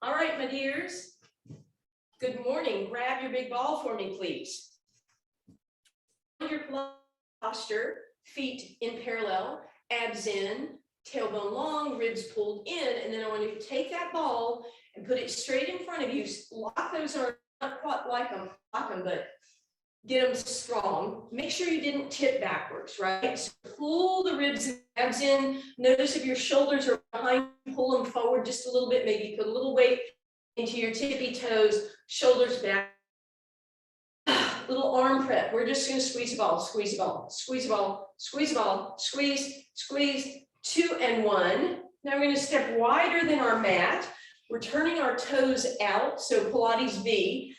All right, my dears. Good morning. Grab your big ball for me, please. Your posture, feet in parallel, abs in, tailbone long, ribs pulled in, and then I want you to take that ball and put it straight in front of you. Lock those arms, not quite like them, but get them strong. Make sure you didn't tip backwards, right? So pull the ribs and abs in. Notice if your shoulders are behind, pull them forward just a little bit. Maybe put a little weight into your tippy toes, shoulders back. Little arm prep. We're just going to squeeze the ball, squeeze the ball, squeeze the ball, squeeze the ball, squeeze, squeeze, 2 and 1. Now we're going to step wider than our mat. We're turning our toes out, so Pilates V.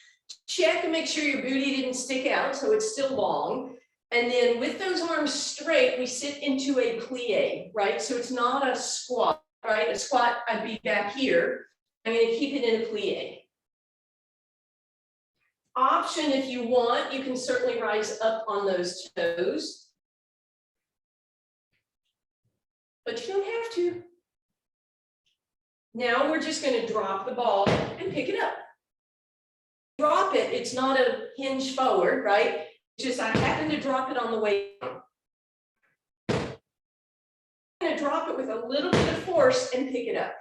Check and make sure your booty didn't stick out, so it's still long. And then with those arms straight, we sit into a plie, right? So it's not a squat, right? A squat, I'd be back here. I'm going to keep it in a plie. Option, if you want, you can certainly rise up on those toes. But you don't have to. Now we're just going to drop the ball and pick it up. Drop it, it's not a hinge forward, right? It's just I happen to drop it on the way down. I'm going to drop it with a little bit of force and pick it up.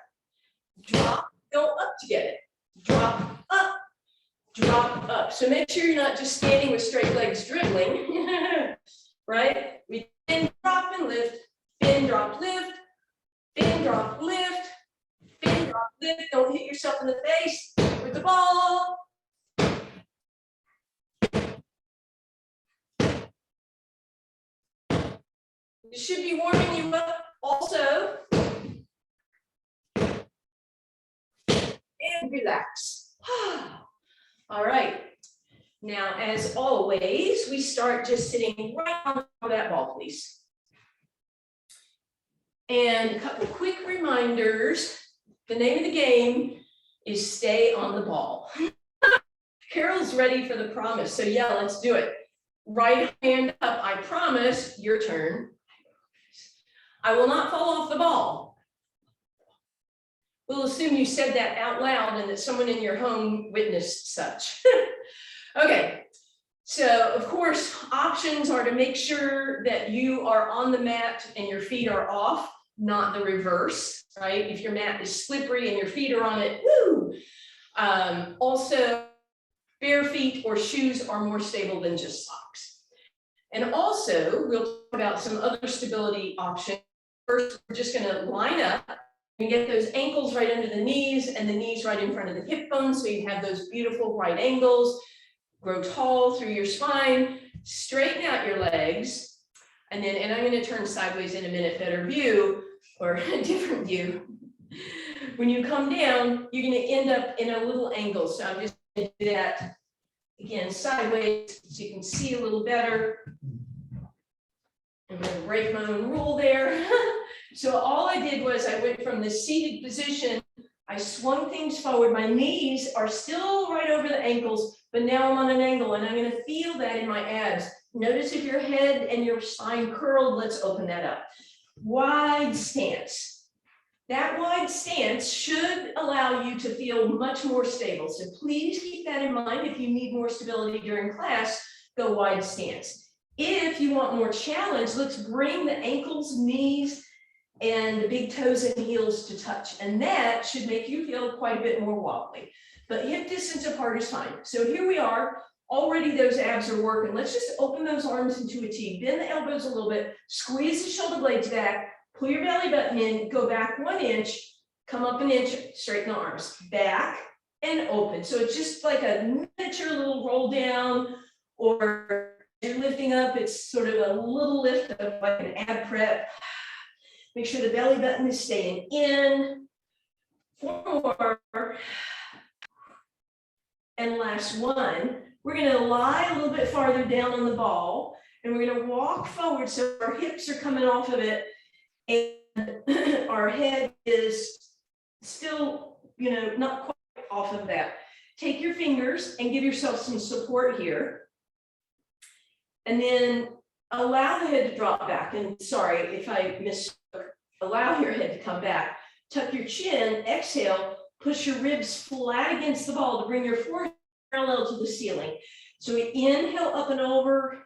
Drop, go up to get it. Drop, up, drop, up. So make sure you're not just standing with straight legs dribbling, right? We bend, drop, and lift, bend, drop, lift, bend, drop, lift, bend, drop, lift. Don't hit yourself in the face with the ball. It should be warming you up also. And relax. All right. Now, as always, we start just sitting right on top of that ball, please. And a couple quick reminders. The name of the game is stay on the ball. Carol's ready for the promise. So yeah, let's do it. Right hand up, I promise, your turn. I will not fall off the ball. We'll assume you said that out loud and that someone in your home witnessed such. Okay, so of course, options are to make sure that you are on the mat and your feet are off, not the reverse, right? If your mat is slippery and your feet are on it, woo! Also, bare feet or shoes are more stable than just socks. And also, we'll talk about some other stability options. First, we're just going to line up and get those ankles right under the knees and the knees right in front of the hip bones, so you have those beautiful right angles. Grow tall through your spine, straighten out your legs, and I'm going to turn sideways in a minute, better view, or a different view. When you come down, you're going to end up in a little angle, so I'm just going to do that again sideways so you can see a little better. I'm going to break my own rule there. So all I did was I went from the seated position, I swung things forward, my knees are still right over the ankles, but now I'm on an angle and I'm going to feel that in my abs. Notice if your head and your spine curled, let's open that up. Wide stance. That wide stance should allow you to feel much more stable. So please keep that in mind. If you need more stability during class, go wide stance. If you want more challenge, let's bring the ankles, knees, and the big toes and heels to touch. And that should make you feel quite a bit more wobbly. But hip distance apart is fine. So here we are. Already those abs are working. Let's just open those arms into a T. Bend the elbows a little bit. Squeeze the shoulder blades back. Pull your belly button in. Go back 1 inch. Come up 1 inch. Straighten the arms. Back and open. So it's just like a miniature little roll down, or you're lifting up. It's sort of a little lift of like an ab prep. Make sure the belly button is staying in. 4 more. And last one. We're going to lie a little bit farther down on the ball, and we're going to walk forward so our hips are coming off of it, and our head is still, not quite off of that. Take your fingers and give yourself some support here. And then allow the head to drop back. And sorry if I misspoke. Allow your head to come back. Tuck your chin, exhale, Push your ribs flat against the ball to bring your forehead parallel to the ceiling. So we inhale up and over,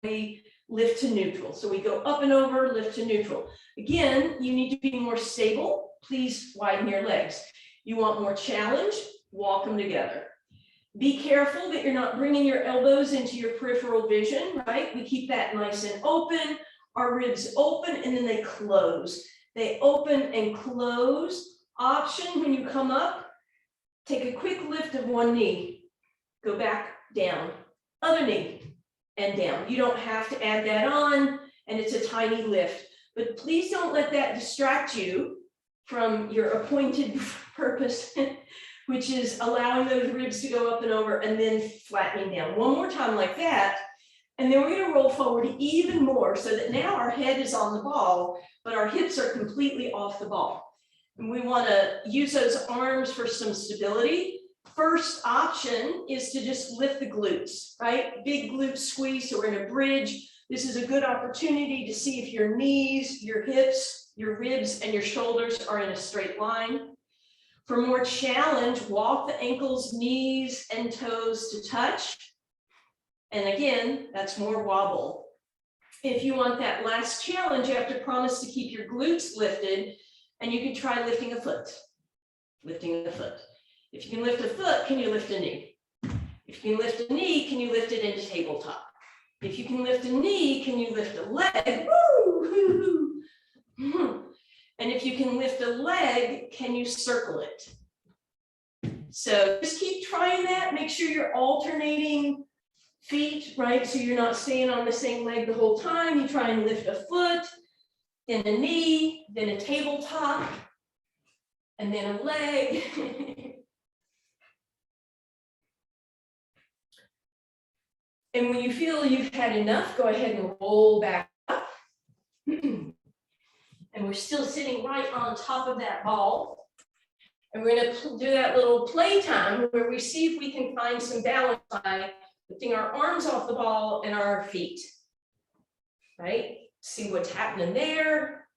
we lift to neutral. So we go up and over, lift to neutral. Again, you need to be more stable. Please widen your legs. You want more challenge, walk them together. Be careful that you're not bringing your elbows into your peripheral vision, right? We keep that nice and open, our ribs open, and then they close. They open and close. Option when you come up, take a quick lift of one knee, go back, down, other knee, and down. You don't have to add that on, and it's a tiny lift. But please don't let that distract you from your appointed purpose, which is allowing those ribs to go up and over and then flattening down. One more time like that. And then we're going to roll forward even more so that now our head is on the ball, but our hips are completely off the ball. And we want to use those arms for some stability. First option is to just lift the glutes, right? Big glute squeeze, so we're in a bridge. This is a good opportunity to see if your knees, your hips, your ribs, and your shoulders are in a straight line. For more challenge, walk the ankles, knees, and toes to touch. And again, that's more wobble. If you want that last challenge, you have to promise to keep your glutes lifted, and you can try lifting a foot. Lifting a foot. If you can lift a foot, can you lift a knee? If you can lift a knee, can you lift it into tabletop? If you can lift a knee, can you lift a leg? Woo! And if you can lift a leg, can you circle it? So just keep trying that. Make sure you're alternating feet, right? So you're not staying on the same leg the whole time. You try and lift a foot, then a knee, then a tabletop, and then a leg. And when you feel you've had enough, go ahead and roll back up. And we're still sitting right on top of that ball. And we're going to do that little playtime where we see if we can find some balance by lifting our arms off the ball and our feet. Right? See what's happening there.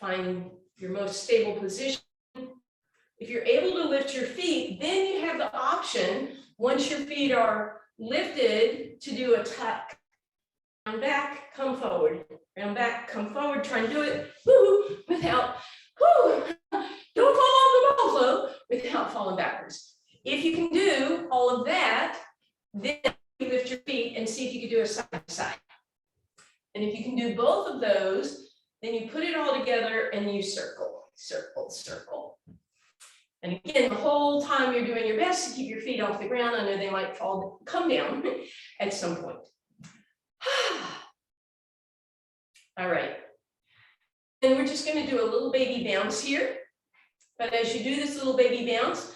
Find your most stable position. If you're able to lift your feet, then you have the option, once your feet are lifted, to do a tuck. Round back, come forward. Round back, come forward. Try and do it without, don't fall off the ball, Flo, without falling backwards. If you can do all of that, then you lift your feet and see if you can do a side to side. And if you can do both of those, then you put it all together and you circle, circle, circle. And again, the whole time you're doing your best to keep your feet off the ground. I know they might come down at some point. All right. And we're just going to do a little baby bounce here. But as you do this little baby bounce,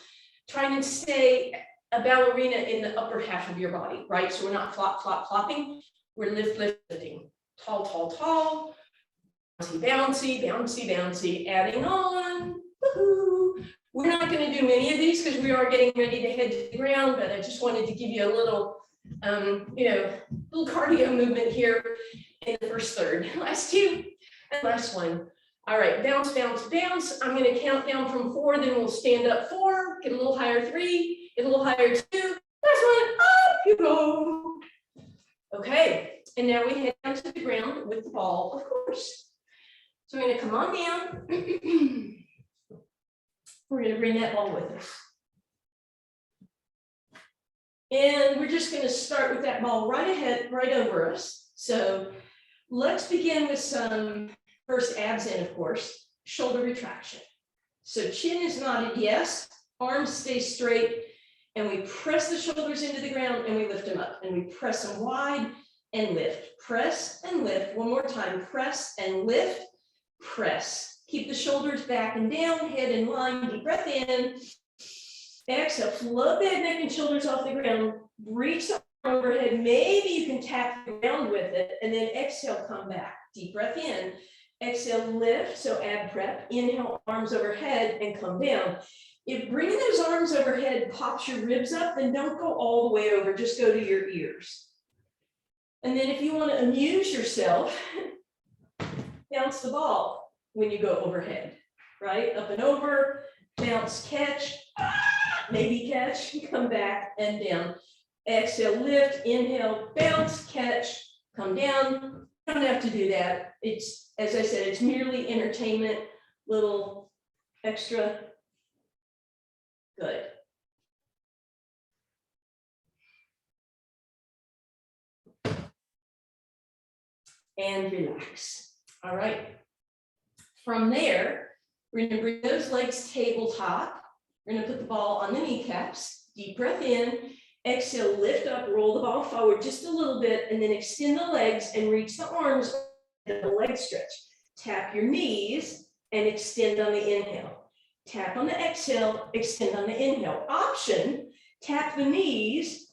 try and stay a ballerina in the upper half of your body, right? So we're not flop, flop, flopping. We're lifting. Tall, tall, tall. Bouncy, bouncy, bouncy, bouncy. Adding on. Woohoo! We're not going to do many of these because we are getting ready to head to the ground, but I just wanted to give you a little, little cardio movement here in the first third. Last two and last one. All right, bounce, bounce, bounce. I'm going to count down from 4, then we'll stand up 4, get a little higher 3, get a little higher 2. Last one, up you go. Okay, and now we head down to the ground with the ball, of course. So we're going to come on down. We're going to bring that ball with us. And we're just going to start with that ball right ahead, right over us. So let's begin with some first abs in, of course, shoulder retraction. So chin is knotted, yes, arms stay straight, and we press the shoulders into the ground and we lift them up. And we press them wide and lift, press and lift. One more time, press and lift, press. Keep the shoulders back and down, head in line, deep breath in. Exhale, float that neck and shoulders off the ground. Reach the arm overhead. Maybe you can tap the ground with it. And then exhale, come back. Deep breath in. Exhale, lift. So ab prep. Inhale, arms overhead and come down. If bringing those arms overhead pops your ribs up, then don't go all the way over. Just go to your ears. And then if you want to amuse yourself, bounce the ball when you go overhead, right? Up and over, bounce, catch, maybe catch, come back and down. Exhale, lift, inhale, bounce, catch, come down. You don't have to do that. It's, as I said, it's merely entertainment, little extra. Good. And relax. All right. From there, we're going to bring those legs tabletop. We're going to put the ball on the kneecaps. Deep breath in. Exhale, lift up, roll the ball forward just a little bit, and then extend the legs and reach the arms, the leg stretch. Tap your knees and extend on the inhale. Tap on the exhale, extend on the inhale. Option, tap the knees.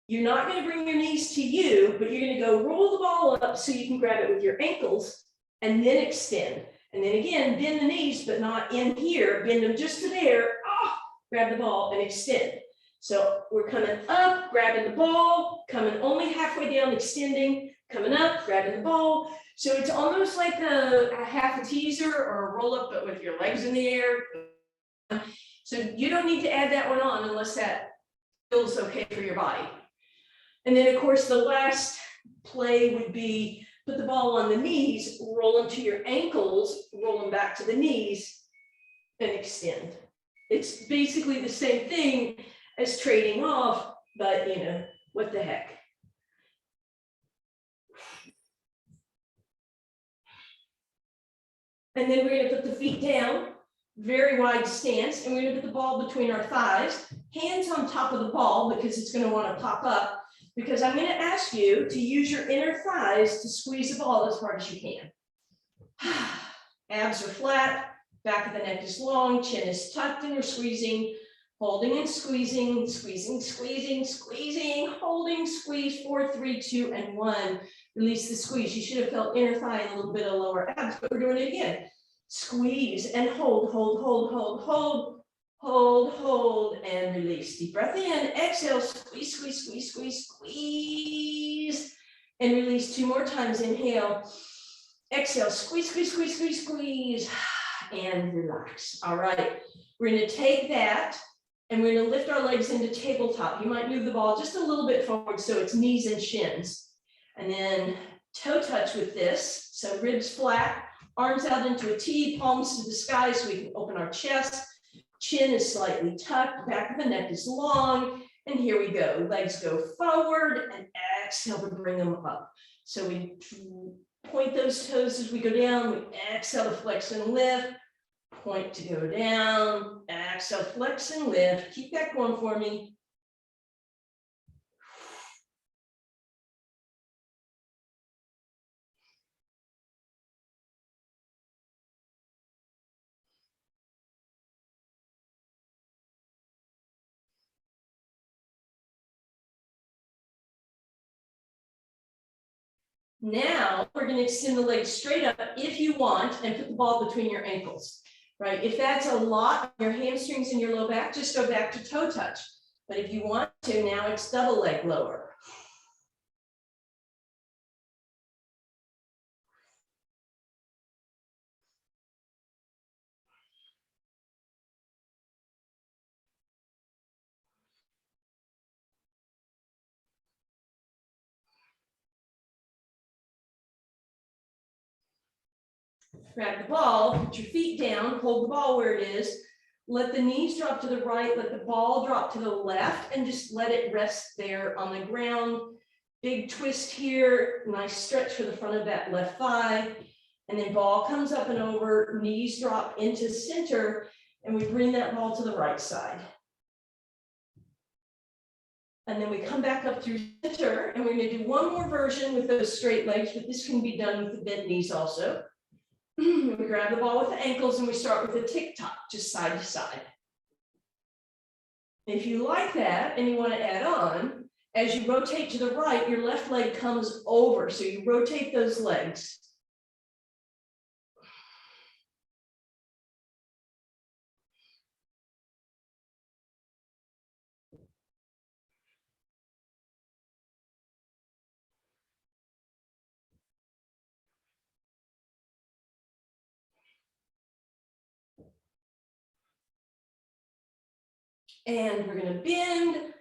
You're not going to bring your knees to you, but you're going to go roll the ball up so you can grab it with your ankles and then extend. And then again, bend the knees, but not in here. Bend them just to there. Grab the ball and extend. So we're coming up, grabbing the ball, coming only halfway down, extending, coming up, grabbing the ball. So it's almost like a half a teaser or a roll up, but with your legs in the air. So you don't need to add that one on unless that feels okay for your body. And then of course, the last play would be put the ball on the knees, roll them to your ankles, roll them back to the knees and extend. It's basically the same thing as trading off, but you know, what the heck. And then we're going to put the feet down, very wide stance, and we're going to put the ball between our thighs, hands on top of the ball because it's going to want to pop up, because I'm going to ask you to use your inner thighs to squeeze the ball as hard as you can. Abs are flat, back of the neck is long, chin is tucked, and we're squeezing, holding and squeezing, squeezing, squeezing, squeezing, holding, squeeze, 4, 3, 2, and 1. Release the squeeze. You should have felt inner thigh and a little bit of lower abs, but we're doing it again. Squeeze and hold, hold, hold, hold, hold, hold, hold, and release. Deep breath in, exhale, squeeze, squeeze, squeeze, squeeze, squeeze, and release 2 more times. Inhale, exhale, squeeze, squeeze, squeeze, squeeze, squeeze, and relax. All right, we're going to take that and we're going to lift our legs into tabletop. You might move the ball just a little bit forward so it's knees and shins. And then toe touch with this. So ribs flat, arms out into a T, palms to the sky so we can open our chest. Chin is slightly tucked, back of the neck is long. And here we go. Legs go forward and exhale to bring them up. So we point those toes as we go down. We exhale to flex and lift. Point to go down. Exhale, flex and lift. Keep that going for me. Now we're going to extend the legs straight up if you want and put the ball between your ankles, right? If that's a lot, your hamstrings and your low back, just go back to toe touch. But if you want to, now it's double leg lower. Grab the ball, put your feet down, hold the ball where it is. Let the knees drop to the right, let the ball drop to the left, and just let it rest there on the ground. Big twist here, nice stretch for the front of that left thigh. And then ball comes up and over, knees drop into center, and we bring that ball to the right side. And then we come back up through center, and we're going to do one more version with those straight legs, but this can be done with the bent knees also. We grab the ball with the ankles and we start with a tick-tock, just side to side. If you like that and you want to add on, as you rotate to the right, your left leg comes over. So you rotate those legs. And we're gonna bend.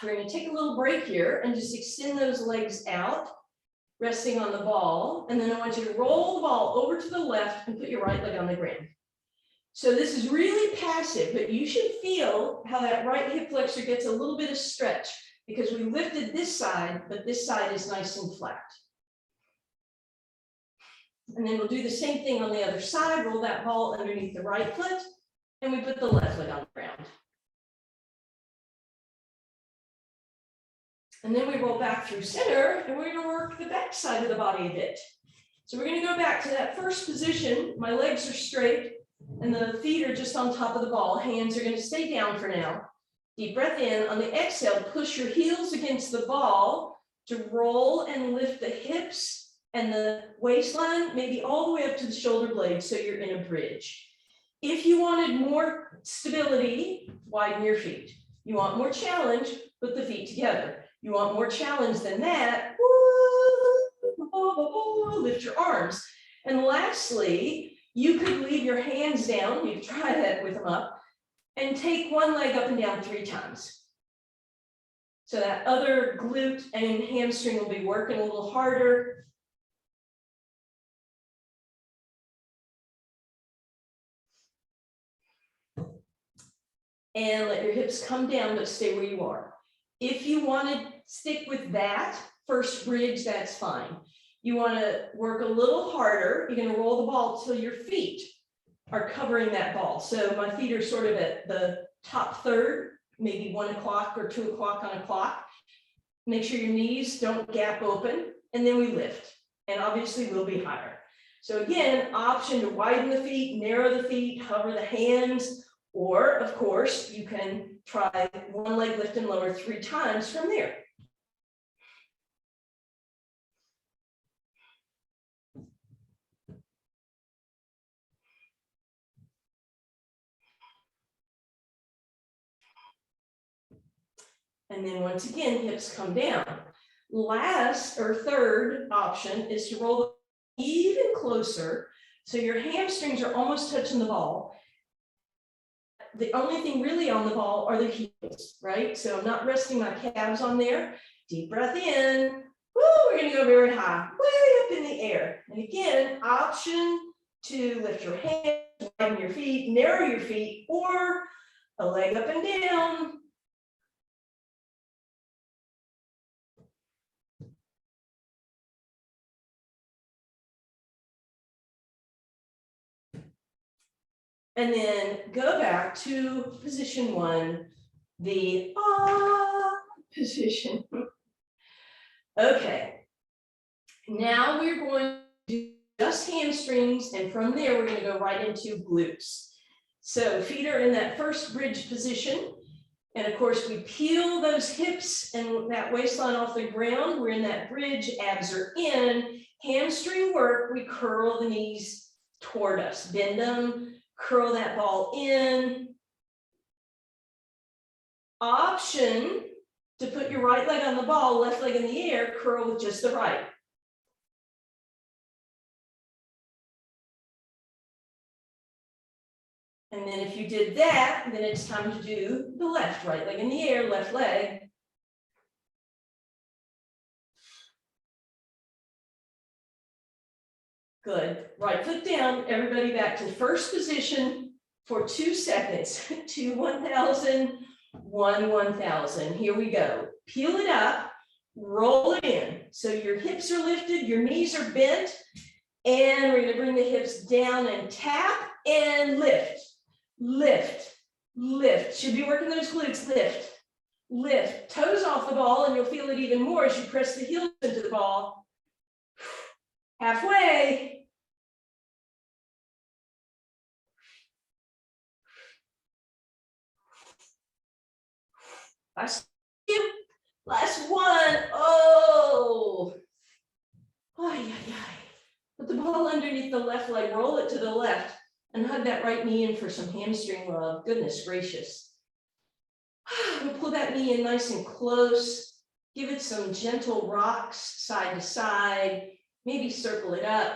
We're gonna take a little break here and just extend those legs out, resting on the ball. And then I want you to roll the ball over to the left and put your right leg on the ground. So this is really passive, but you should feel how that right hip flexor gets a little bit of stretch because we lifted this side, but this side is nice and flat. And then we'll do the same thing on the other side, roll that ball underneath the right foot, and we put the left leg on the ground. And then we roll back through center, and we're gonna work the back side of the body a bit. So we're gonna go back to that first position. My legs are straight, and the feet are just on top of the ball. Hands are gonna stay down for now. Deep breath in. On the exhale, push your heels against the ball to roll and lift the hips and the waistline, maybe all the way up to the shoulder blades, so you're in a bridge. If you wanted more stability, widen your feet. You want more challenge, put the feet together. You want more challenge than that, lift your arms. And lastly, you could leave your hands down, you can try that with them up, and take one leg up and down 3 times. So that other glute and hamstring will be working a little harder. And let your hips come down, but stay where you are. If you want to stick with that first bridge, that's fine. You want to work a little harder. You're going to roll the ball till your feet are covering that ball. So my feet are sort of at the top third, maybe 1 o'clock or 2 o'clock on a clock. Make sure your knees don't gap open, and then we lift. And obviously we'll be higher. So again, option to widen the feet, narrow the feet, hover the hands, or of course, you can try one leg lift and lower 3 times from there. And then once again, hips come down. Last or third option is to roll even closer. So your hamstrings are almost touching the ball. The only thing really on the ball are the heels, right? So I'm not resting my calves on there. Deep breath in. Woo, we're gonna go very high, way up in the air. And again, option to lift your hands, widen your feet, narrow your feet, or a leg up and down. And then go back to position 1, the position. Okay, now we're going to do just hamstrings, and from there we're going to go right into glutes. So feet are in that first bridge position, and of course we peel those hips and that waistline off the ground. We're in that bridge, abs are in. Hamstring work, we curl the knees toward us, bend them, curl that ball in. Option to put your right leg on the ball, left leg in the air, curl with just the right. And then if you did that, then it's time to do the left, right leg in the air, left leg. Good. Right foot down, everybody back to first position for 2 seconds. 2, 1,000, 1, 1,000. Here we go. Peel it up, roll it in. So your hips are lifted, your knees are bent, and we're going to bring the hips down and tap and lift, lift, lift. Should be working those glutes, lift, lift. Toes off the ball, and you'll feel it even more as you press the heels into the ball. Halfway. Last 2, last 1. Oh, ay, ay, ay. Put the ball underneath the left leg, roll it to the left, and hug that right knee in for some hamstring love. Goodness gracious. We'll pull that knee in nice and close. Give it some gentle rocks side to side. Maybe circle it up.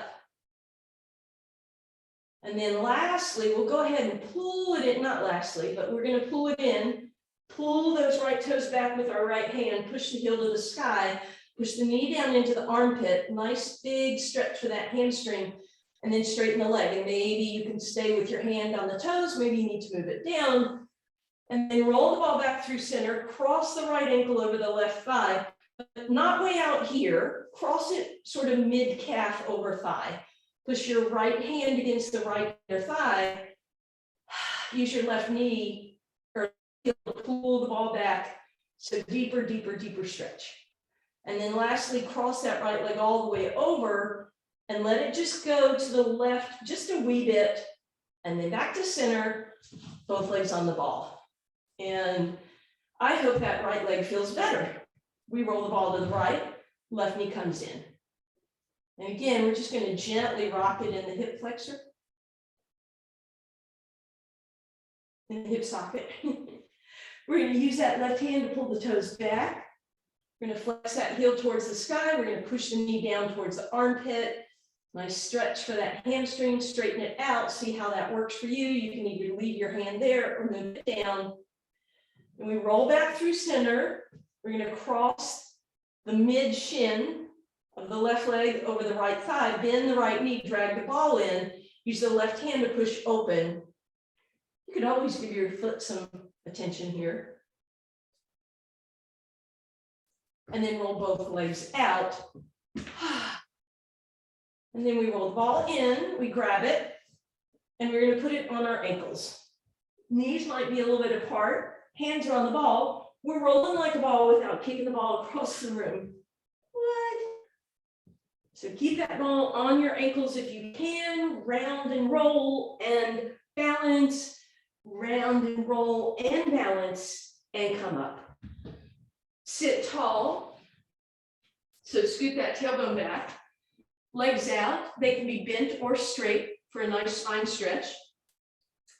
And then lastly, we'll go ahead and pull it in, not lastly, but we're going to pull it in, pull those right toes back with our right hand, push the heel to the sky, push the knee down into the armpit, nice big stretch for that hamstring, and then straighten the leg. And maybe you can stay with your hand on the toes, maybe you need to move it down, and then roll the ball back through center, cross the right ankle over the left thigh, but not way out here, cross it sort of mid-calf over thigh. Push your right hand against the right inner thigh, use your left knee or heel to pull the ball back, so deeper, deeper, deeper stretch. And then lastly, cross that right leg all the way over and let it just go to the left just a wee bit, and then back to center, both legs on the ball. And I hope that right leg feels better. We roll the ball to the right, left knee comes in. And again, we're just going to gently rock it in the hip flexor, in the hip socket. We're going to use that left hand to pull the toes back. We're going to flex that heel towards the sky. We're going to push the knee down towards the armpit. Nice stretch for that hamstring, straighten it out. See how that works for you. You can either leave your hand there or move it down. And we roll back through center. We're going to cross the mid shin of the left leg over the right thigh, bend the right knee, drag the ball in, use the left hand to push open. You could always give your foot some attention here. And then roll both legs out. And then we roll the ball in, we grab it, and we're going to put it on our ankles. Knees might be a little bit apart, hands are on the ball. We're rolling like a ball without kicking the ball across the room. What? So keep that ball on your ankles if you can, round and roll and balance, round and roll and balance, and come up. Sit tall. So scoot that tailbone back, legs out. They can be bent or straight for a nice spine stretch.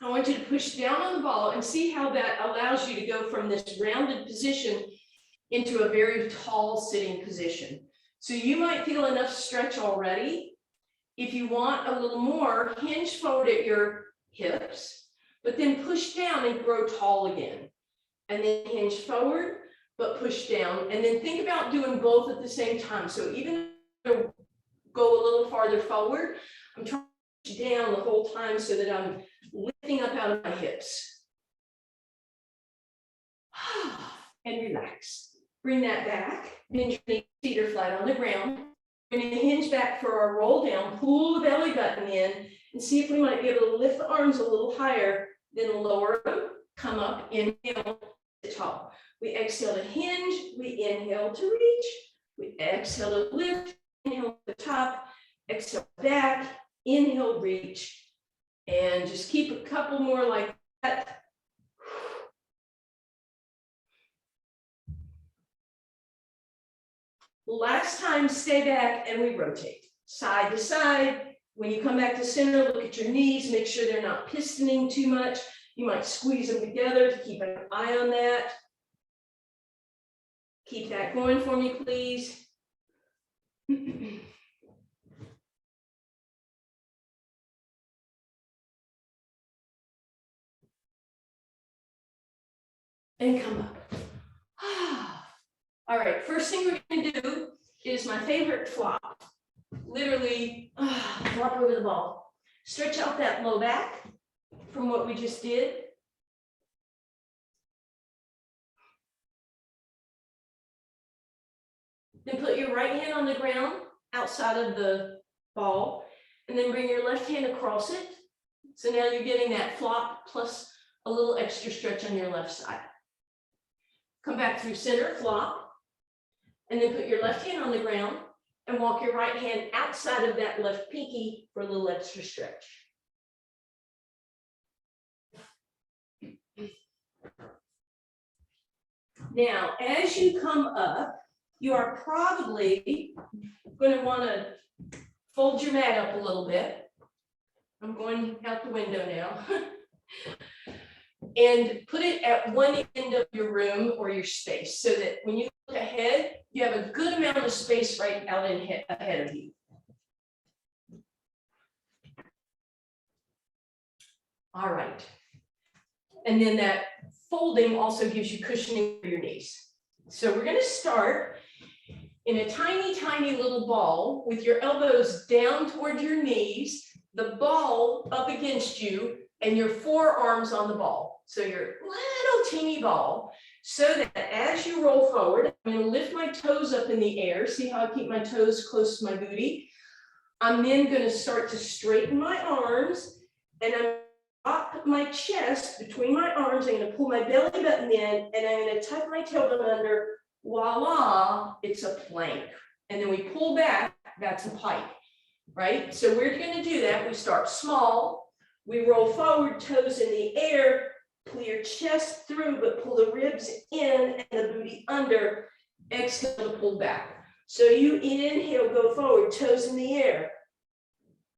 I want you to push down on the ball and see how that allows you to go from this rounded position into a very tall sitting position. So you might feel enough stretch already. If you want a little more, hinge forward at your hips, but then push down and grow tall again. And then hinge forward, but push down. And then think about doing both at the same time. So even to go a little farther forward, I'm trying to push down the whole time so that I'm lifting up out of my hips. And relax. Bring that back. Hinge your feet are flat on the ground. We're going to hinge back for our roll down. Pull the belly button in and see if we might be able to lift the arms a little higher, then lower them, come up, inhale, sit tall. We exhale to hinge. We inhale to reach. We exhale to lift. Inhale to the top. Exhale back. Inhale, reach. And just keep a couple more like that. Last time, stay back and we rotate side to side. When you come back to center, look at your knees, make sure they're not pistoning too much. You might squeeze them together to keep an eye on that. Keep that going for me, please. And come up. All right, first thing we're going to do is my favorite flop. Literally, flop over the ball. Stretch out that low back from what we just did. Then put your right hand on the ground outside of the ball, and then bring your left hand across it. So now you're getting that flop plus a little extra stretch on your left side. Come back through center, flop. And then put your left hand on the ground and walk your right hand outside of that left pinky for a little extra stretch. Now, as you come up, you are probably going to want to fold your mat up a little bit. I'm going out the window now. And put it at one end of your room or your space so that when you look ahead, you have a good amount of space right out ahead of you. All right. And then that folding also gives you cushioning for your knees. So we're going to start in a tiny, tiny little ball with your elbows down toward your knees, the ball up against you, and your forearms on the ball. So your little teeny ball, so that as you roll forward, I'm going to lift my toes up in the air. See how I keep my toes close to my booty? I'm then going to start to straighten my arms, and I'm up my chest between my arms. I'm going to pull my belly button in, and I'm going to tuck my tailbone under. Voila, it's a plank. And then we pull back, that's a pike, right? So we're going to do that. We start small, we roll forward, toes in the air, pull your chest through, but pull the ribs in and the booty under. Exhale to pull back. So you inhale, go forward, toes in the air.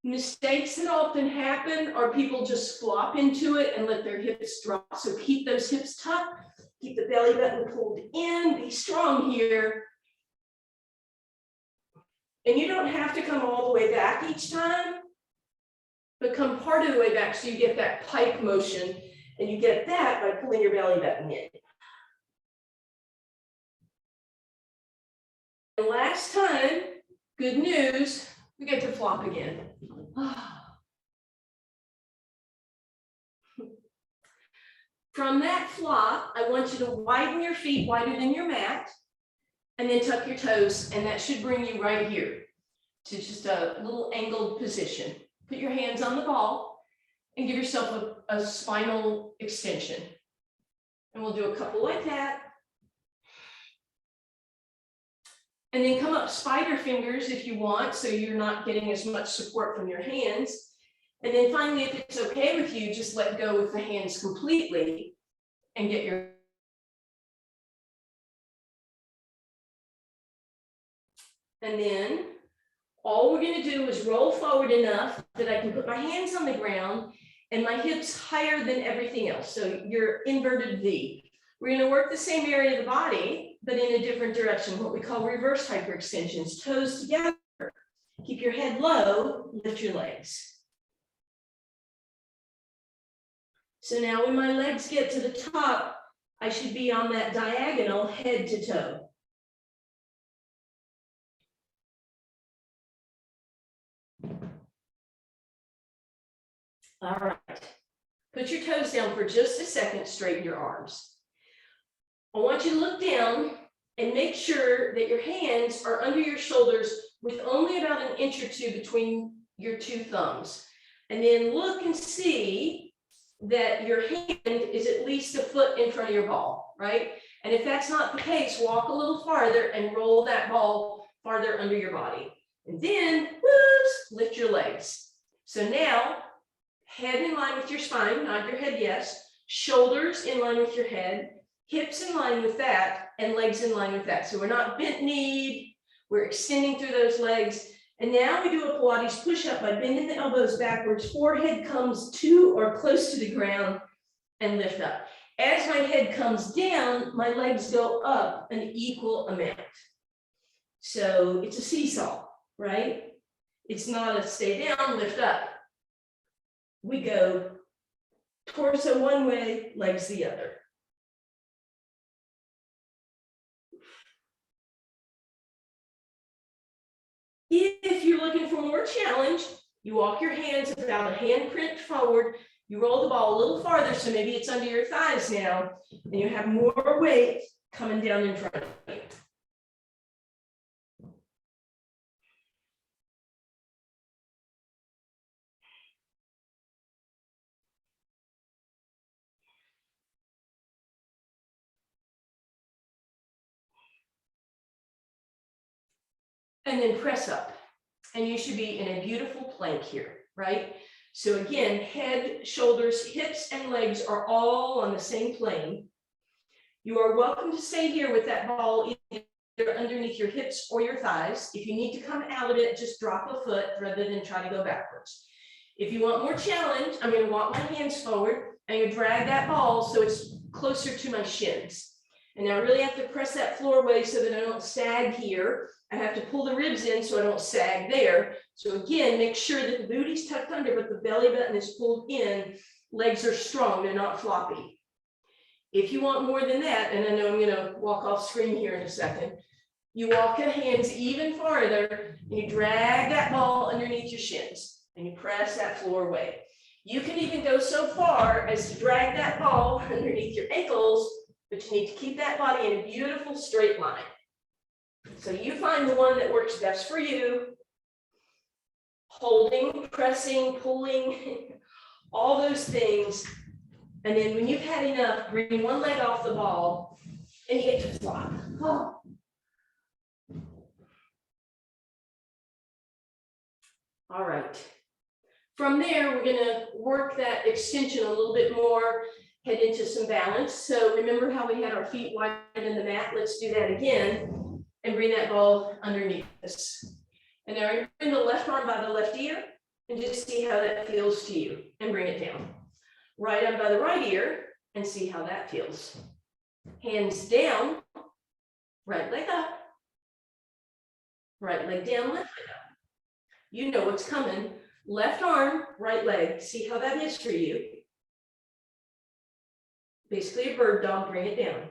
Mistakes that often happen are people just flop into it and let their hips drop. So keep those hips tucked, keep the belly button pulled in, be strong here. And you don't have to come all the way back each time, but come part of the way back so you get that pike motion, and you get that by pulling your belly button in. And last time, good news, we get to flop again. From that flop, I want you to widen your feet wider than your mat, and then tuck your toes, and that should bring you right here to just a little angled position. Put your hands on the ball and give yourself a spinal extension. And we'll do a couple like that. And then come up spider fingers if you want, so you're not getting as much support from your hands. And then finally, if it's okay with you, just let go with the hands completely and get your. And then all we're going to do is roll forward enough that I can put my hands on the ground and my hips higher than everything else. So your inverted V. We're going to work the same area of the body, but in a different direction, what we call reverse hyperextensions. Toes together. Keep your head low, lift your legs. So now when my legs get to the top, I should be on that diagonal head to toe. All right. Put your toes down for just a second, straighten your arms. I want you to look down and make sure that your hands are under your shoulders with only about an inch or two between your two thumbs. And then look and see that your hand is at least a foot in front of your ball, right? And if that's not the case, walk a little farther and roll that ball farther under your body. And then, whoops, lift your legs. So now, head in line with your spine, nod your head yes, shoulders in line with your head, hips in line with that, and legs in line with that. So we're not bent kneed, we're extending through those legs. And now we do a Pilates push-up by bending the elbows backwards, forehead comes to or close to the ground, and lift up. As my head comes down, my legs go up an equal amount. So it's a seesaw, right? It's not a stay down, lift up. We go torso one way, legs the other. If you're looking for more challenge, you walk your hands about a handprint forward, you roll the ball a little farther, so maybe it's under your thighs now, and you have more weight coming down in front of you. And then press up, and you should be in a beautiful plank here, right? So again, head, shoulders, hips, and legs are all on the same plane. You are welcome to stay here with that ball either underneath your hips or your thighs. If you need to come out of it, just drop a foot rather than try to go backwards. If you want more challenge, I'm going to walk my hands forward. I'm going to drag that ball so it's closer to my shins. And now I really have to press that floor away so that I don't sag here. I have to pull the ribs in so I don't sag there. So again, make sure that the booty's tucked under, but the belly button is pulled in. Legs are strong, they're not floppy. If you want more than that, and I know I'm gonna walk off screen here in a second, you walk your hands even farther, and you drag that ball underneath your shins, and you press that floor away. You can even go so far as to drag that ball underneath your ankles, but you need to keep that body in a beautiful straight line. So you find the one that works best for you. Holding, pressing, pulling, all those things. And then when you've had enough, bring one leg off the ball and you get to flop. Oh. All right. From there, we're going to work that extension a little bit more, head into some balance. So remember how we had our feet wide in the mat? Let's do that again and bring that ball underneath us. And now bring the left arm by the left ear and just see how that feels to you and bring it down. Right arm by the right ear and see how that feels. Hands down, right leg up, right leg down, left leg up. You know what's coming. Left arm, right leg. See how that is for you. Basically a bird dog, bring it down.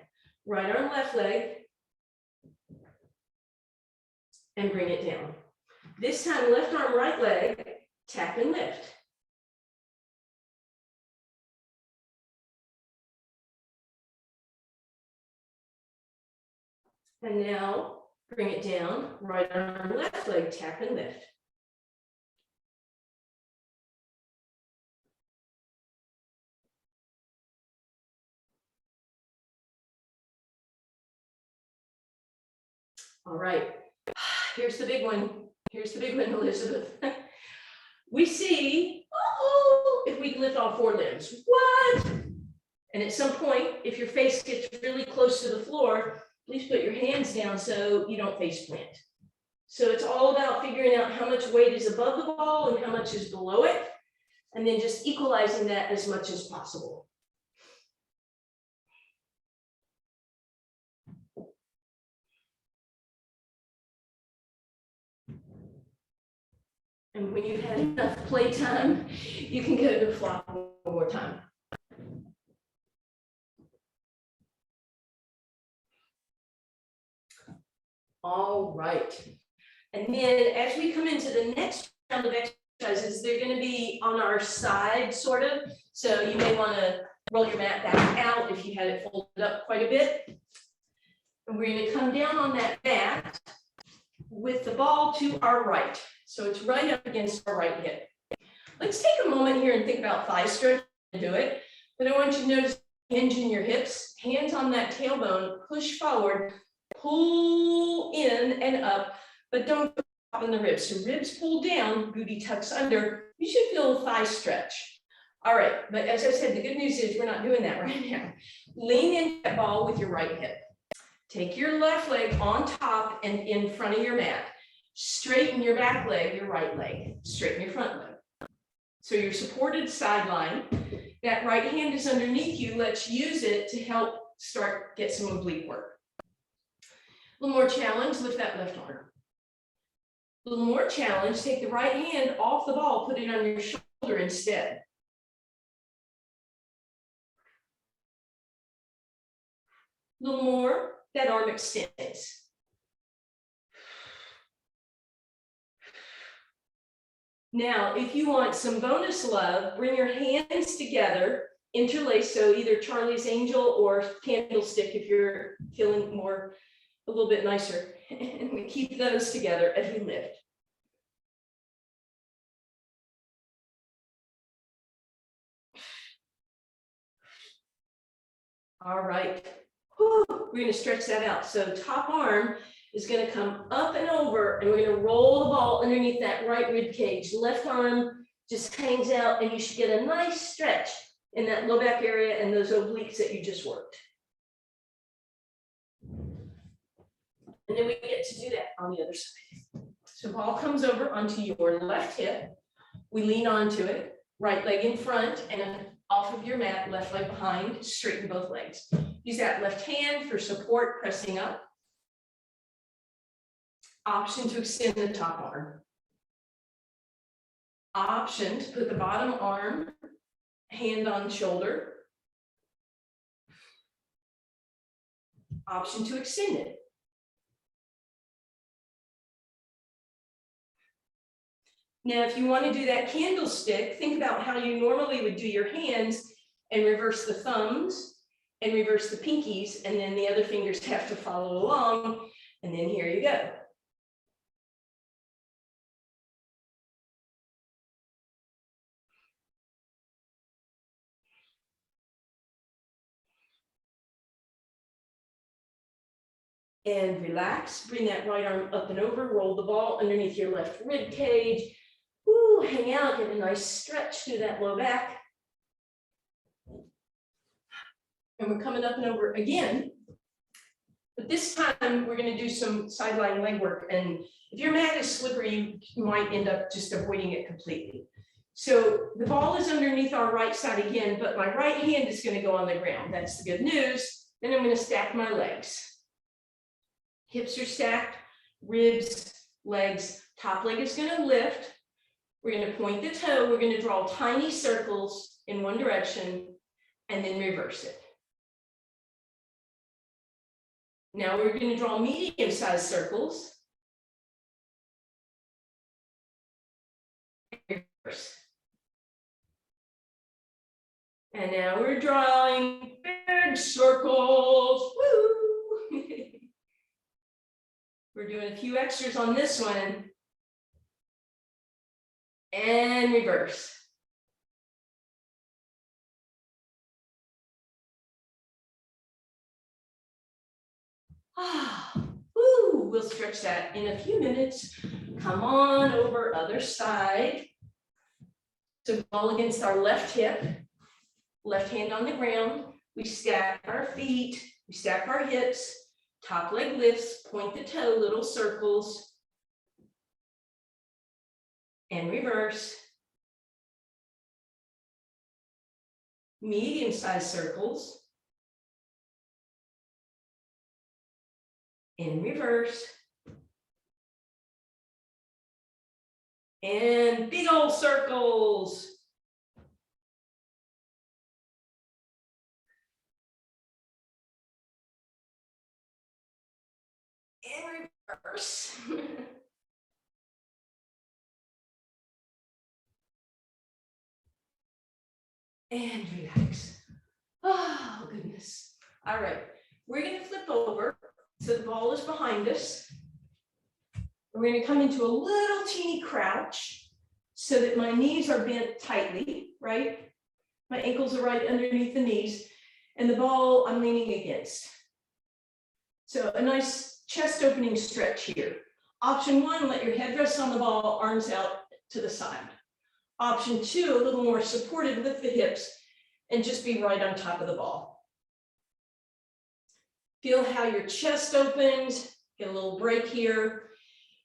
Right arm, left leg, and bring it down. This time, left arm, right leg, tap and lift. And now bring it down, right arm, left leg, tap and lift. All right, here's the big one. Here's the big one, Elizabeth. We see, oh, if we lift all four limbs, what? And at some point, if your face gets really close to the floor, please put your hands down so you don't face plant. So it's all about figuring out how much weight is above the ball and how much is below it, and then just equalizing that as much as possible. And when you've had enough playtime, you can go to flop one more time. All right. And then as we come into the next round of exercises, they're going to be on our side, sort of. So you may want to roll your mat back out if you had it folded up quite a bit. And we're going to come down on that mat with the ball to our right. So it's right up against our right hip. Let's take a moment here and think about thigh stretch and do it. But I want you to notice hinge in your hips, hands on that tailbone, push forward, pull in and up, but don't pop in the ribs. So ribs pull down, booty tucks under. You should feel a thigh stretch. All right, but as I said, the good news is we're not doing that right now. Lean into that ball with your right hip. Take your left leg on top and in front of your mat. Straighten your back leg, your right leg. Straighten your front leg. So your supported sideline. That right hand is underneath you. Let's use it to help get some oblique work. A little more challenge, lift that left arm. A little more challenge, take the right hand off the ball, put it on your shoulder instead. A little more, that arm extends. Now, if you want some bonus love, bring your hands together, interlace, so either Charlie's Angel or candlestick if you're feeling more, a little bit nicer. And we keep those together as we lift. All right. Whew. We're going to stretch that out. So top arm is going to come up and over, and we're going to roll the ball underneath that right rib cage. Left arm just hangs out, and you should get a nice stretch in that low back area and those obliques that you just worked. And then we get to do that on the other side. So ball comes over onto your left hip. We lean onto it, right leg in front and off of your mat, left leg behind, straighten both legs. Use that left hand for support, pressing up. Option to extend the top arm. Option to put the bottom arm hand on shoulder. Option to extend it. Now, if you want to do that candlestick, think about how you normally would do your hands and reverse the thumbs and reverse the pinkies, and then the other fingers have to follow along, and then here you go. And relax, bring that right arm up and over, roll the ball underneath your left rib cage. Woo, hang out, get a nice stretch through that low back. And we're coming up and over again. But this time we're going to do some sideline leg work. And if your mat is slippery, you might end up just avoiding it completely. So the ball is underneath our right side again, but my right hand is going to go on the ground. That's the good news. Then I'm going to stack my legs. Hips are stacked, ribs, legs, top leg is going to lift. We're going to point the toe. We're going to draw tiny circles in one direction and then reverse it. Now we're going to draw medium-sized circles. Reverse. And now we're drawing big circles. Woo! We're doing a few extras on this one. And reverse. Woo, we'll stretch that in a few minutes. Come on over other side. So ball against our left hip, left hand on the ground. We stack our feet, we stack our hips, top leg lifts, point the toe, little circles, and reverse. Medium-sized circles, in reverse, and big old circles. In reverse. And relax. Oh, goodness. All right, we're going to flip over so the ball is behind us. We're going to come into a little teeny crouch so that my knees are bent tightly, right? My ankles are right underneath the knees, and the ball I'm leaning against. So a nice chest opening stretch here. Option one, let your head rest on the ball, arms out to the side. Option two, a little more supported, lift the hips and just be right on top of the ball. Feel how your chest opens, get a little break here.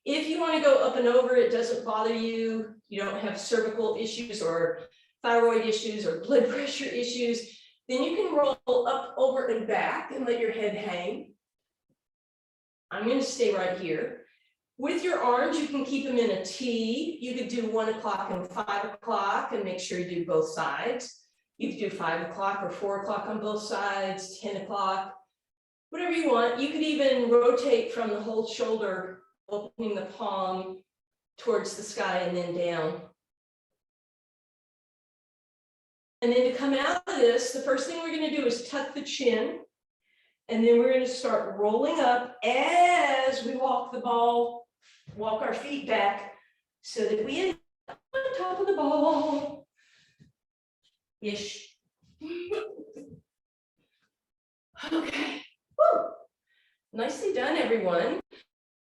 If you want to go up and over, it doesn't bother you, you don't have cervical issues or thyroid issues or blood pressure issues, then you can roll up, over, and back and let your head hang. I'm going to stay right here. With your arms, you can keep them in a T. You could do 1 o'clock and 5 o'clock and make sure you do both sides. You could do 5 o'clock or 4 o'clock on both sides, 10 o'clock, whatever you want. You could even rotate from the whole shoulder, opening the palm towards the sky and then down. And then to come out of this, the first thing we're going to do is tuck the chin. And then we're going to start rolling up as we walk the ball, walk our feet back so that we end up on top of the ball. Ish. Okay. Woo. Nicely done, everyone.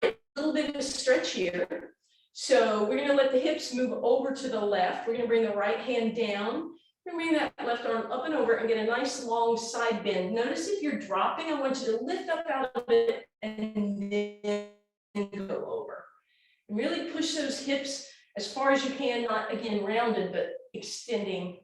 A little bit of a stretch here. So we're going to let the hips move over to the left. We're going to bring the right hand down. We're going to bring that left arm up and over and get a nice long side bend. Notice if you're dropping, I want you to lift up out of it and then go over. And really push those hips as far as you can, not again rounded, but extending.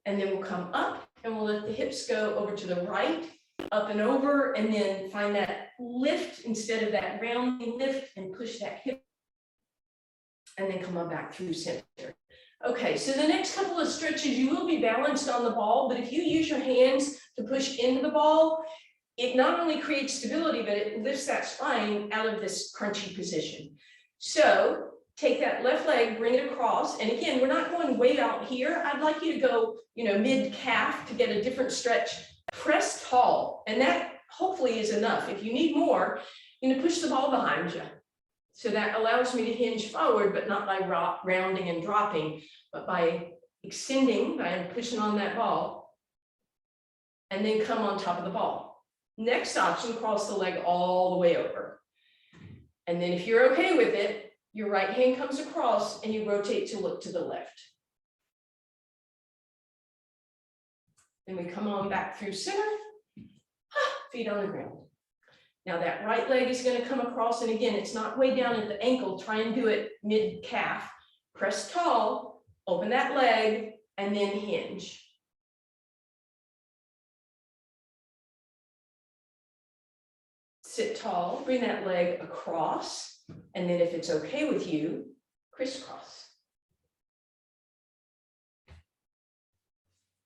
And then we'll come up and we'll let the hips go over to the right, up and over, and then find that lift instead of that rounding lift and push that hip. And then come on back through center. Okay, so the next couple of stretches, you will be balanced on the ball, but if you use your hands to push into the ball, it not only creates stability, but it lifts that spine out of this crunchy position. So take that left leg, bring it across. And again, we're not going way out here. I'd like you to go, mid calf to get a different stretch. Press tall, and that hopefully is enough. If you need more, push the ball behind you. So that allows me to hinge forward, but not by rounding and dropping, but by extending, by pushing on that ball, and then come on top of the ball. Next option, cross the leg all the way over. And then if you're okay with it, your right hand comes across and you rotate to look to the left. Then we come on back through center, feet on the ground. Now that right leg is going to come across, and again, it's not way down at the ankle. Try and do it mid calf. Press tall, open that leg, and then hinge. Sit tall, bring that leg across, and then if it's okay with you, crisscross.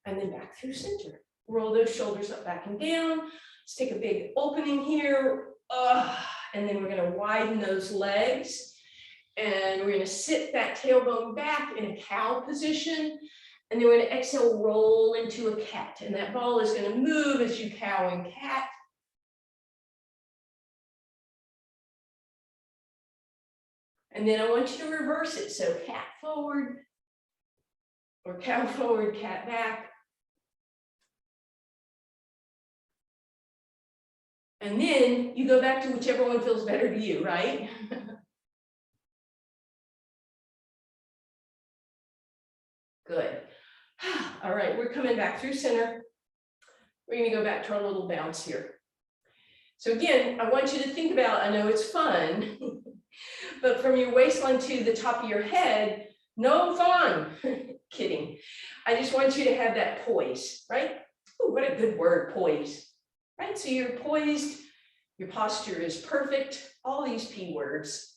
And then back through center. Roll those shoulders up, back and down. Let's take a big opening here. And then we're going to widen those legs. And we're going to sit that tailbone back in a cow position. And then we're going to exhale, roll into a cat. And that ball is going to move as you cow and cat. And then I want you to reverse it. So cat forward, or cow forward, cat back. And then you go back to whichever one feels better to you, right? Good. All right, we're coming back through center. We're going to go back to our little bounce here. So again, I want you to think about, I know it's fun, but from your waistline to the top of your head, no fun. Kidding. I just want you to have that poise, right? Ooh, what a good word, poise. Right, so you're poised, your posture is perfect, all these P words.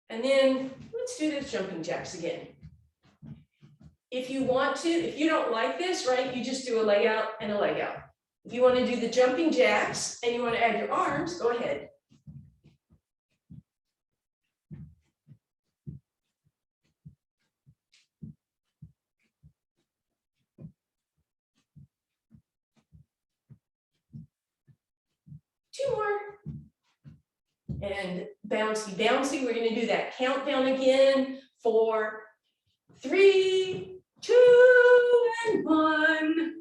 And then let's do those jumping jacks again. If you want to, if you don't like this, right, you just do a leg out and a leg out. If you want to do the jumping jacks and you want to add your arms, go ahead. Two more. And bouncy, bouncy. We're going to do that countdown again. 4, 3, 2, and 1.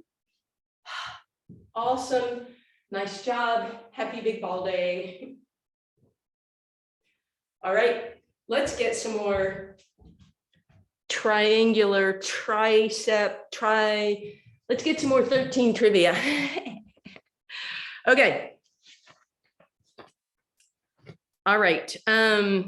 Awesome. Nice job. Happy big ball day. All right. Let's get some more triangular tricep, let's get some more 13 trivia. Okay. All right.